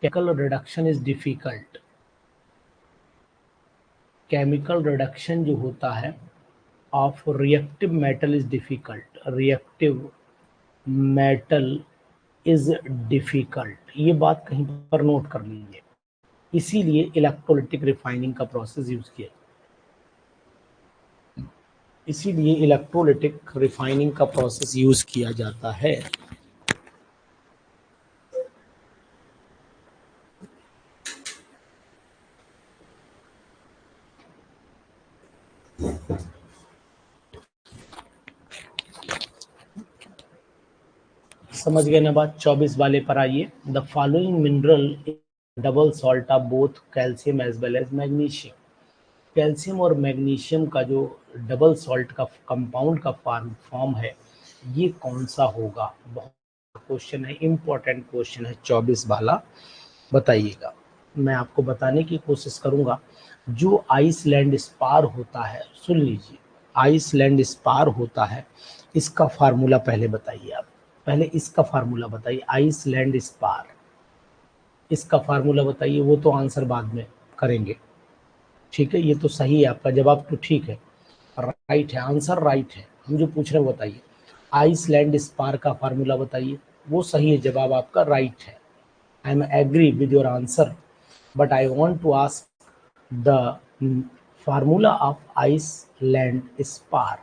chemical reduction is difficult, chemical reduction जो होता है of reactive metal is difficult, reactive metal is difficult, ये बात कहीं पर नोट कर लीजिए, इसीलिए इलेक्ट्रोलिटिक रिफाइनिंग का प्रोसेस यूज किया, इसीलिए इलेक्ट्रोलिटिक रिफाइनिंग का प्रोसेस यूज किया जाता है। समझ गए ना बात। 24 वाले पर आइए। The following mineral double salt of both calcium as well as magnesium, calcium और मैग्नीशियम का जो डबल सॉल्ट का कंपाउंड का फॉर्म है ये कौन सा होगा। बहुत क्वेश्चन है, इंपॉर्टेंट क्वेश्चन है 24 वाला, बताइएगा। मैं आपको बताने की कोशिश करूंगा। जो आइसलैंड स्पार होता है, सुन लीजिए, आइसलैंड स्पार होता है, इसका फार्मूला पहले बताइए आप, पहले इसका फार्मूला बताइए, आइसलैंड स्पार, इसका फार्मूला बताइए, वो तो आंसर बाद में करेंगे, ठीक है। ये तो सही है, आपका जवाब तो ठीक है, राइट है, आंसर राइट है, हम जो पूछ रहे हैं वो बताइए। आइसलैंड स्पार का फार्मूला बताइए। वो सही है, जवाब आपका राइट है। I am agree with your answer, but I want to ask the formula of Iceland spar.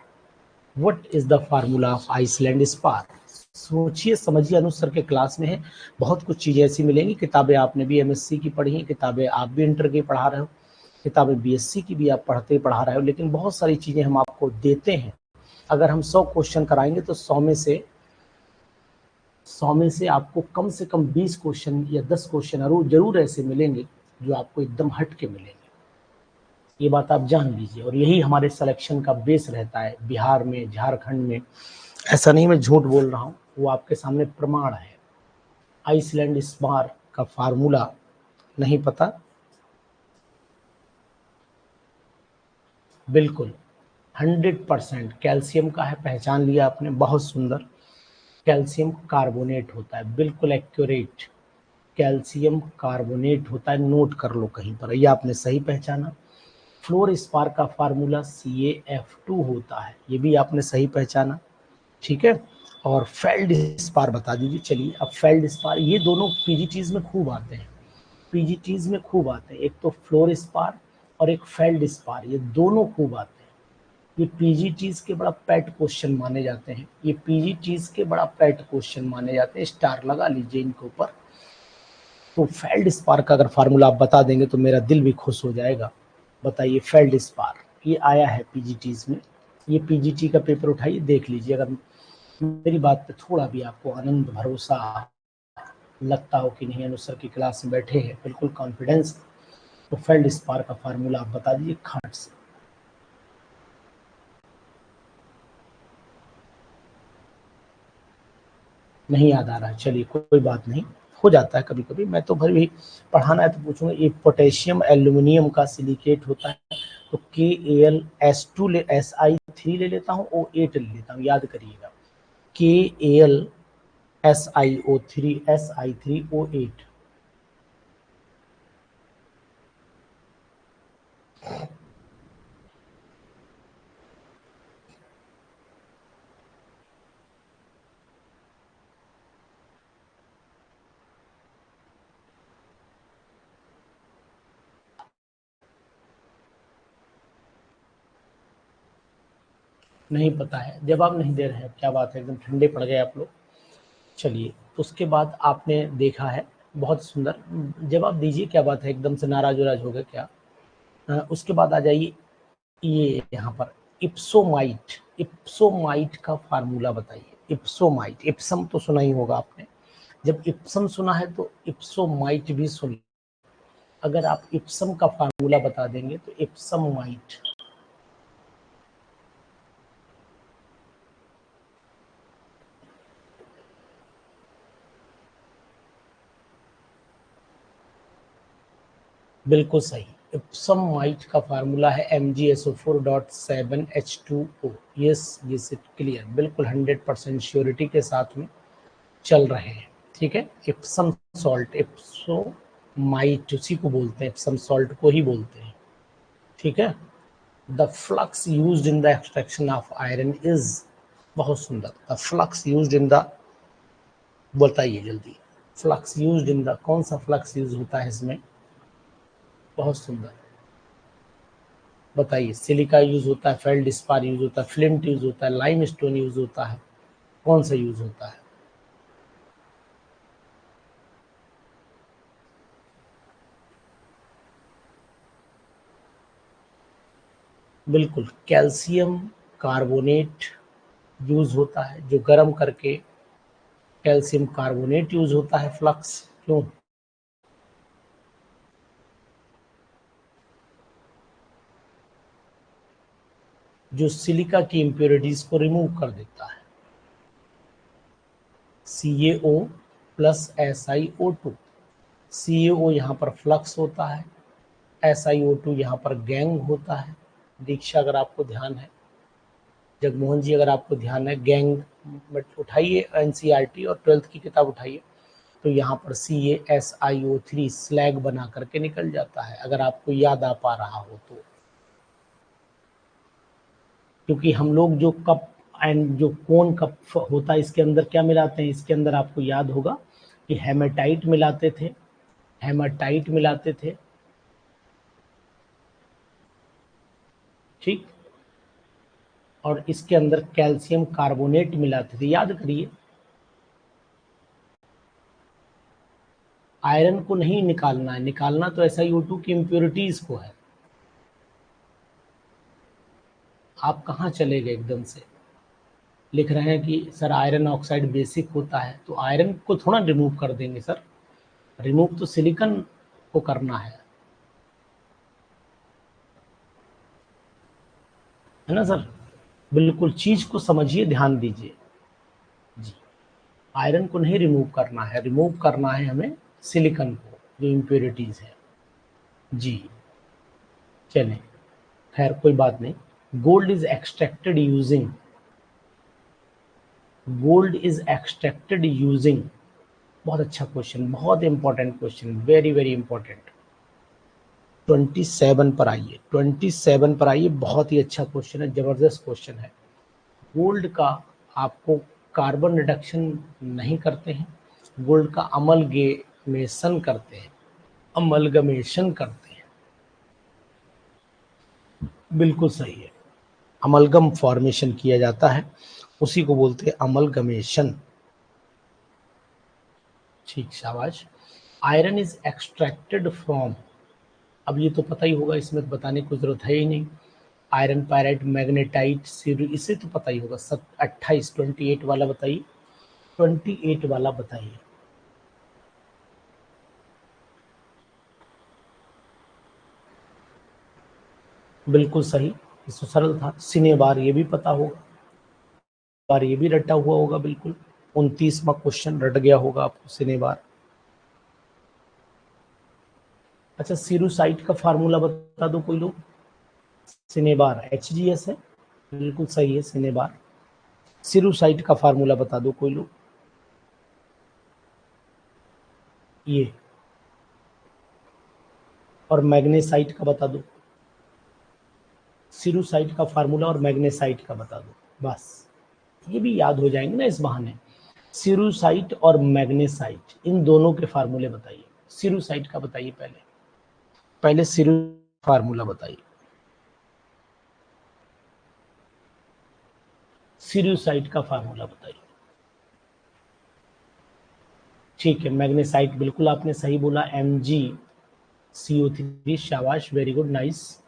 What is the formula of Iceland spar? सोचिए समझिए, अनुसर के क्लास में है, बहुत कुछ चीजें ऐसी मिलेंगी। किताबें आपने भी एमएससी की पढ़ी हैं, किताबें आप भी इंटर की पढ़ा रहे हो, किताबें बीएससी की भी आप पढ़ा रहे हो, लेकिन बहुत सारी चीजें हम आपको देते हैं। अगर हम 100 क्वेश्चन कराएंगे तो 100 में से आपको कम से कम 20 क्वेश्चन या 10 क्वेश्चन जरूर ऐसे मिलेंगे जो आपको एकदम हट के मिलेंगे। ये बात आप जान लीजिए, और यही हमारे सिलेक्शन का बेस रहता है बिहार में, झारखंड में। ऐसा नहीं मैं झूठ बोल रहा हूँ, वो आपके सामने प्रमाण है। आइसलैंड स्पार का फार्मूला नहीं पता? बिल्कुल 100% कैल्शियम का है, पहचान लिया आपने, बहुत सुंदर। कैल्शियम कार्बोनेट होता है, बिल्कुल एक्यूरेट, कैल्शियम कार्बोनेट होता है, नोट कर लो कहीं पर, ये आपने सही पहचाना। फ्लोर स्पार का फार्मूला CaF2 होता है, ये भी आपने सही पहचाना, ठीक है। और फेल्ड स्पार बता दीजिए। चलिए अब फेल्ड स्पार, ये दोनों पीजीटीज में खूब आते हैं, पीजीटीज में खूब आते हैं, एक तो फ्लोर स्पार और एक फेल्ड स्पार, ये दोनों खूब आते हैं। ये पीजीटीज के बड़ा पेट क्वेश्चन माने जाते हैं, ये पीजीटीज के बड़ा पेट क्वेश्चन माने जाते हैं, स्टार लगा लीजिए इनके ऊपर। तो फेल्ड स्पार का अगर फार्मूला आप बता देंगे तो मेरा दिल भी खुश हो जाएगा। बताइए फेल्ड स्पार, ये आया है पीजीटीज में, ये पीजीटी का पेपर उठाइए देख लीजिए। अगर मेरी बात पे थोड़ा भी आपको आनंद भरोसा लगता हो कि नहीं अनुसर की क्लास में बैठे हैं बिल्कुल कॉन्फिडेंस, तो फेल्ड स्पार का फार्मूला आप बता दीजिए खाट से। नहीं याद आ रहा है, चलिए कोई बात नहीं, हो जाता है कभी कभी। मैं तो भर भी पढ़ाना है तो पूछूंगा। ये पोटेशियम एल्यूमिनियम का सिलिकेट होता है, तो KAlS2 ले Si3 ले लेता हूँ, O8 ले लेता हूँ, याद करिएगा। KAlSiO3 नहीं पता है, जवाब नहीं दे रहे हैं, क्या बात है, एकदम ठंडे पड़ गए आप लोग। चलिए उसके बाद आपने देखा है, बहुत सुंदर, जवाब दीजिए, क्या बात है, एकदम से नाराज वराज हो गए क्या? उसके बाद आ जाइए, ये यहाँ पर इप्सोमाइट, इप्सोमाइट का फार्मूला बताइए। इप्सोमाइट, इप्सम तो सुना ही होगा आपने, जब इप्सम सुना है तो इप्सोमाइट भी सुन। अगर आप इप्सम का फार्मूला बता देंगे तो इप्समाइट। बिल्कुल सही, इप्समाइट का फार्मूला है MgSO4.7H2O। Yes, this is clear, बिल्कुल 100% श्योरिटी के साथ में चल रहे हैं, ठीक है। इप्सम सॉल्ट, इप्सोमाइट उसी को बोलते हैं, इप्सम सॉल्ट को ही बोलते हैं, ठीक है। The flux used in the extraction of iron is, बहुत सुंदर, the flux used in the, बताइए जल्दी, फ्लक्स यूज्ड इन द, कौन सा फ्लक्स यूज होता है इसमें? बहुत सुंदर, बताइए। सिलिका यूज होता है, फेल्डस्पार यूज होता है, फ्लिंट यूज होता है, लाइम स्टोन यूज होता है, कौन सा यूज होता है? बिल्कुल कैल्शियम कार्बोनेट यूज होता है, जो गर्म करके कैल्शियम कार्बोनेट यूज होता है फ्लक्स, क्यों? जो सिलिका की इम्प्योरिटीज को रिमूव कर देता है। CaO प्लस SiO2, CaO यहाँ पर फ्लक्स होता है, SiO2 यहाँ पर गैंग होता है। दीक्षा अगर आपको ध्यान है, जगमोहन जी अगर आपको ध्यान है, गैंग बट उठाइए NCERT और 12th की किताब उठाइए, तो यहाँ पर CaSiO3 स्लैग बना करके निकल जाता है, अगर आपको याद आ पा रहा हो तो। क्योंकि हम लोग जो कप एंड जो कोन का होता है इसके अंदर क्या मिलाते हैं, इसके अंदर आपको याद होगा कि हेमेटाइट मिलाते थे, हेमाटाइट मिलाते थे, ठीक, और इसके अंदर कैल्शियम कार्बोनेट मिलाते थे, याद करिए। आयरन को नहीं निकालना है, निकालना तो SiO2 की इम्प्योरिटीज को है। आप कहाँ चले गए एकदम से, लिख रहे हैं कि सर आयरन ऑक्साइड बेसिक होता है, तो आयरन को थोड़ा रिमूव कर देंगे सर, रिमूव तो सिलिकॉन को करना है ना सर। बिल्कुल, चीज को समझिए, ध्यान दीजिए जी। आयरन को नहीं रिमूव करना है, रिमूव करना है हमें सिलिकॉन को, जो इम्प्योरिटीज है जी। चलें, खैर कोई बात नहीं। Gold is extracted using, gold is extracted using, बहुत अच्छा क्वेश्चन, बहुत important question, very very important. 27 पर आइए, 27 पर आइए, बहुत ही अच्छा क्वेश्चन है, जबरदस्त क्वेश्चन है। गोल्ड का आपको कार्बन रिडक्शन नहीं करते हैं, गोल्ड का अमलगमेशन करते हैं, अमलगमेशन करते हैं, बिल्कुल सही है। अमलगम फॉर्मेशन किया जाता है, उसी को बोलते हैं अमलगमेशन, ठीक, शाबाश। आयरन इज एक्सट्रैक्टेड फ्रॉम, अब ये तो पता ही होगा, इसमें तो बताने की जरूरत है ही नहीं। आयरन पायराइट, मैग्नेटाइट, इसे तो पता ही होगा। 28, 28 वाला बताइए, 28 वाला बताइए। बिल्कुल सही, इसमें सरल था। सिनेबार, ये भी पता होगा, बार ये भी रटा हुआ होगा बिल्कुल। 29वां क्वेश्चन रट गया होगा आपको, सिनेबार। अच्छा, सीरूसाइट का फार्मूला बता दो कोई लोग। सिनेबार HGS है, बिल्कुल सही है सिनेबार। सीरूसाइट का फार्मूला बता दो कोई लोग, ये, और मैग्नेसाइट का बता दो। सीरूसाइट का फार्मूला और मैग्नेसाइट का बता दो, बस ये भी याद हो जाएंगे ना इस बहाने। सीरूसाइट और मैग्नेसाइट, इन दोनों के फार्मूले बताइए। सीरूसाइट का बताइए पहले, पहले सीरू फार्मूला बताइए, सीरूसाइट का फार्मूला बताइए। ठीक है, मैग्नेसाइट बिल्कुल आपने सही बोला, MgCO3, शाबाश, वेरी गुड, नाइस।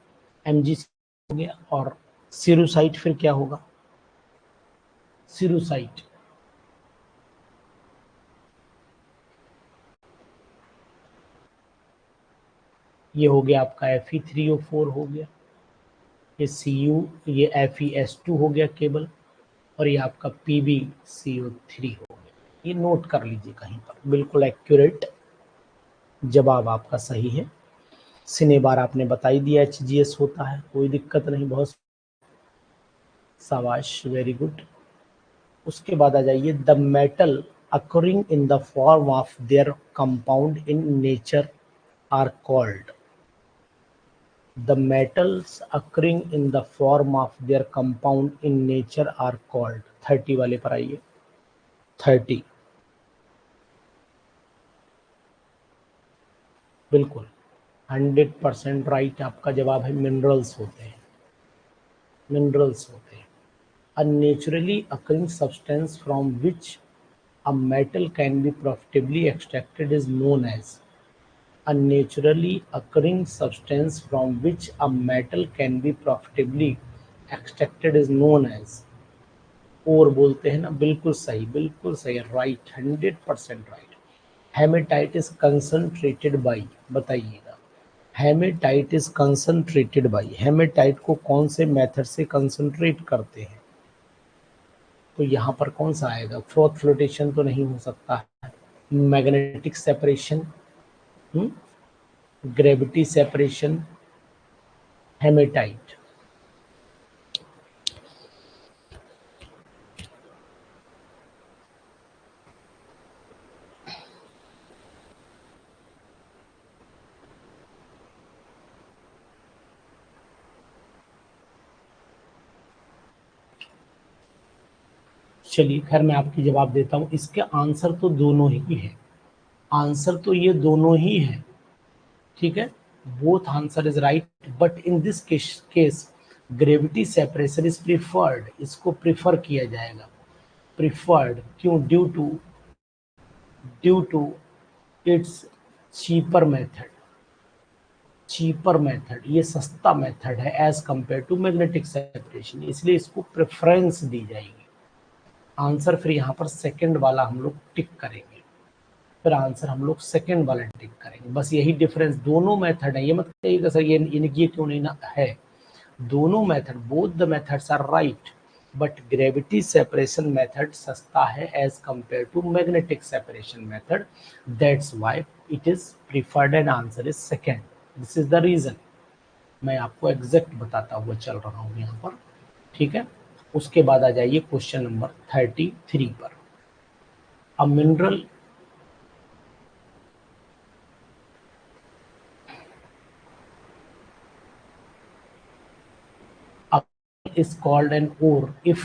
Mg हो गया, और सीरूसाइट फिर क्या होगा, सीरूसाइट, ये हो गया आपका Fe3O4 हो गया, ये Cu, ये FeS2 हो गया केबल, और ये आपका PbCO3 हो गया। ये नोट कर लीजिए कहीं पर, बिल्कुल एक्यूरेट जवाब आपका सही है। सिनेबार आपने बता ही दिया, HGS होता है, कोई दिक्कत नहीं, बहुत शाबाश, वेरी गुड। उसके बाद आ जाइए, the metal occurring in the form of their compound in nature are called, the metals occurring in the form of their compound in nature are called. 30 वाले पर आइए, 30, बिल्कुल 100% राइट आपका जवाब है, मिनरल्स होते हैं, मिनरल्स होते हैं। A naturally occurring substance from which a metal can be profitably extracted is known as, a naturally occurring substance from which a metal can be profitably extracted is known as, और बोलते हैं ना, बिल्कुल सही, right, 100% right. Hematite is concentrated by, बताइएगा, hematite is concentrated by, hematite को कौन से मेथड से कंसंट्रेट करते हैं, तो यहाँ पर कौन सा आएगा, फ्रोथ फ्लोटेशन तो नहीं हो सकता है, magnetic separation, gravity separation, hematite. चलिए खैर मैं आपकी जवाब देता हूँ। इसके आंसर तो दोनों ही है, आंसर तो ये दोनों ही है, ठीक है, both answer is right, but in this case gravity separation is preferred, इसको प्रिफर किया जाएगा, प्रिफर्ड क्यों, due to its cheaper method, cheaper method, ये सस्ता मेथड है as compare to magnetic separation, इसलिए इसको प्रेफरेंस दी जाएगी। आंसर फिर यहाँ पर सेकंड वाला हम लोग टिक करेंगे, फिर आंसर हम लोग सेकंड वाला टिक करेंगे, बस यही डिफरेंस, दोनों मेथड है, ये मत कहिएगा सर ये क्यों नहीं ना है, दोनों method, both the methods are right, but gravity separation method सस्ता है as compare to magnetic separation method, that's why it is preferred and answer is second, this is the reason. मैं आपको एग्जैक्ट बताता हुआ चल रहा हूँ यहाँ पर, ठीक है। उसके बाद आ जाइए क्वेश्चन नंबर 33 पर। A mineral is called an ore if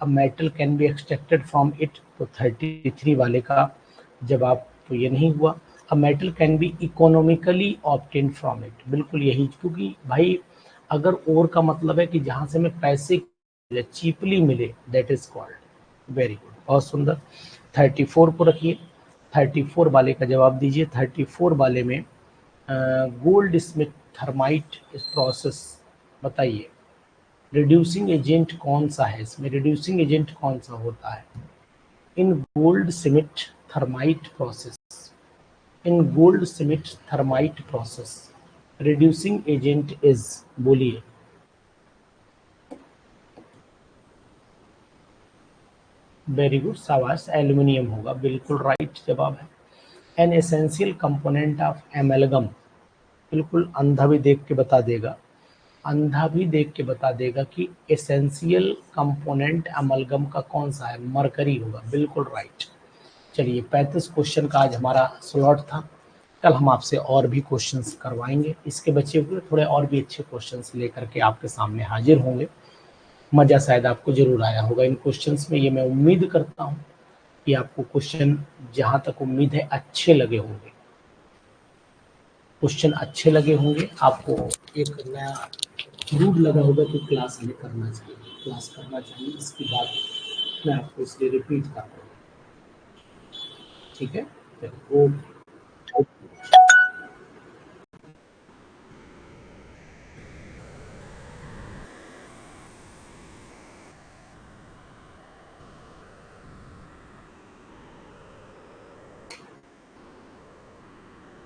a metal can be extracted from it, तो 33 वाले का जवाब तो ये नहीं हुआ। A metal can be economically obtained from it, बिल्कुल यही, क्योंकि भाई अगर ore का मतलब है कि जहां से हमें पैसे चीपली मिले, that is called, very good, बहुत सुंदर। 34 को रखिए, 34 वाले का जवाब दीजिए। 34 वाले में गोल्ड स्मिथ थर्माइट प्रोसेस बताइए, रिड्यूसिंग एजेंट कौन सा है इसमें, रिड्यूसिंग एजेंट कौन सा होता है in gold Smith thermite process, in gold Smith thermite process reducing agent is, बोलिए। वेरी गुड, शाबाश, एल्यूमिनियम होगा, बिल्कुल राइट जवाब है। एन एसेंशियल कंपोनेंट ऑफ एमेलगम, बिल्कुल अंधा भी देख के बता देगा, अंधा भी देख के बता देगा कि एसेंशियल कंपोनेंट अमलगम का कौन सा है, मरकरी होगा, बिल्कुल राइट। चलिए 35 क्वेश्चन का आज हमारा स्लॉट था, कल हम आपसे और भी क्वेश्चंस करवाएंगे, इसके बच्चे हुए थोड़े और भी अच्छे क्वेश्चंस लेकर के आपके सामने हाजिर होंगे। मज़ा शायद आपको जरूर आया होगा इन क्वेश्चंस में, ये मैं उम्मीद करता हूँ कि आपको क्वेश्चन, जहाँ तक उम्मीद है, अच्छे लगे होंगे, क्वेश्चन अच्छे लगे होंगे आपको, एक नया रूल लगा होगा कि क्लास हमें करना चाहिए, क्लास करना चाहिए, इसकी बात मैं आपको इसलिए रिपीट कर रहा हूँ, ठीक है। वो